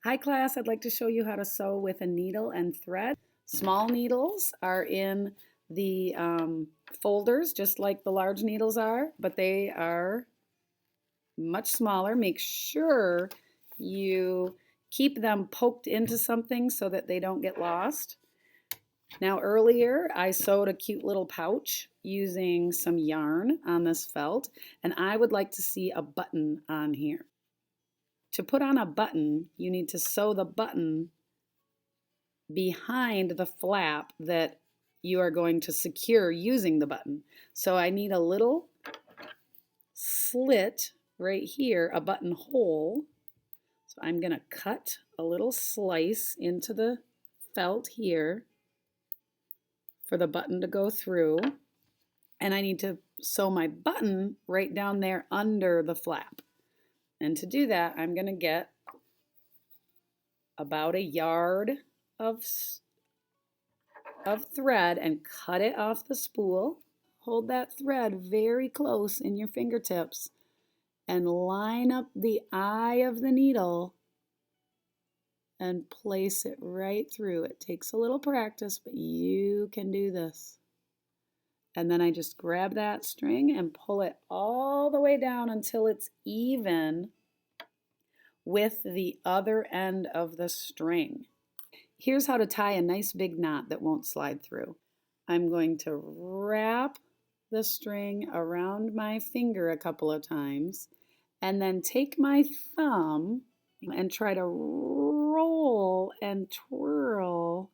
Hi class, I'd like to show you how to sew with a needle and thread. Small needles are in the folders just like the large needles are, but they are much smaller. Make sure you keep them poked into something so that they don't get lost. Now earlier I sewed a cute little pouch using some yarn on this felt, and I would like to see a button on here. To put on a button, you need to sew the button behind the flap that you are going to secure using the button. So I need a little slit right here, a buttonhole. So I'm going to cut a little slice into the felt here for the button to go through. And I need to sew my button right down there under the flap. And to do that, I'm going to get about a yard of thread and cut it off the spool. Hold that thread very close in your fingertips and line up the eye of the needle and place it right through. It takes a little practice, but you can do this. And then I just grab that string and pull it all the way down until it's even with the other end of the string. Here's how to tie a nice big knot that won't slide through. I'm going to wrap the string around my finger a couple of times and then take my thumb and try to roll and twirl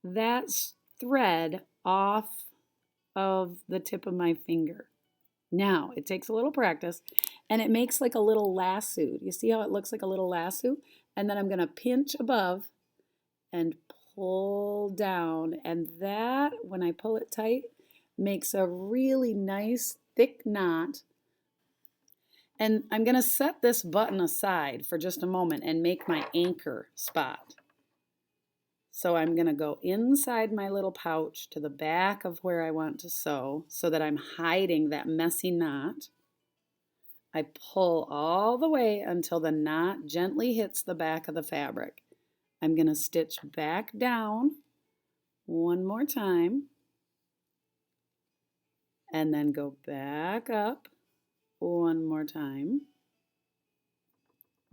that thread off of the tip of my finger. Now, it takes a little practice and it makes like a little lasso. You see how it looks like a little lasso? And then I'm going to pinch above and pull down, and that, when I pull it tight, makes a really nice thick knot. And I'm going to set this button aside for just a moment and make my anchor spot. So I'm going to go inside my little pouch to the back of where I want to sew so that I'm hiding that messy knot. I pull all the way until the knot gently hits the back of the fabric. I'm going to stitch back down one more time and then go back up one more time.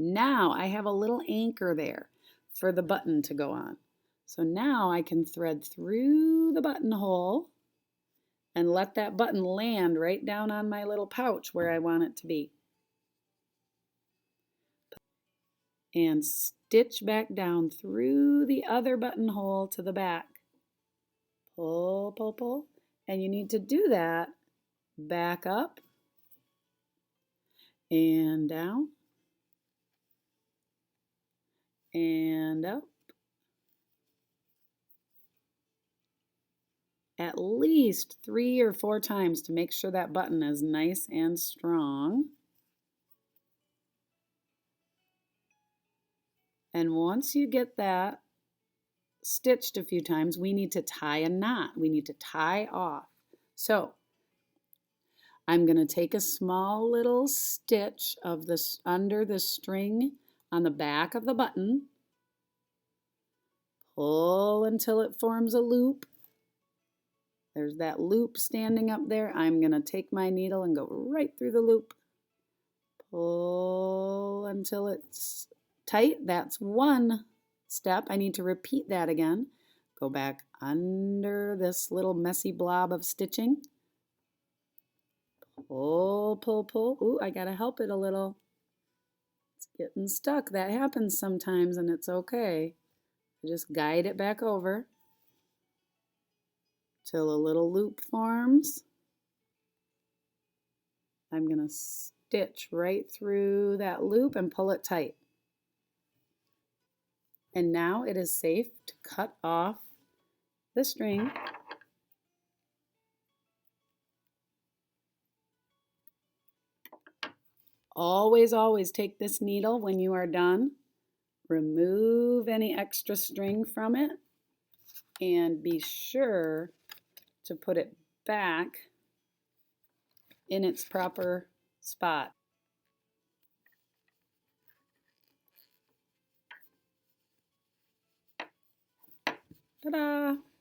Now I have a little anchor there for the button to go on. So now I can thread through the buttonhole and let that button land right down on my little pouch where I want it to be. And stitch back down through the other buttonhole to the back. Pull, pull, pull. And you need to do that back up and down and up. At least 3 or 4 times to make sure that button is nice and strong. And once you get that stitched a few times, we need to tie a knot. We need to tie off. So I'm going to take a small little stitch of this under the string on the back of the button. Pull until it forms a loop. There's that loop standing up there. I'm going to take my needle and go right through the loop. Pull until it's tight. That's one step. I need to repeat that again. Go back under this little messy blob of stitching. Pull, pull, pull. Ooh, I gotta help it a little. It's getting stuck. That happens sometimes and it's okay. Just guide it back over till a little loop forms. I'm gonna stitch right through that loop and pull it tight. And now it is safe to cut off the string. Always, always take this needle when you are done. Remove any extra string from it and be sure to put it back in its proper spot. Ta-da!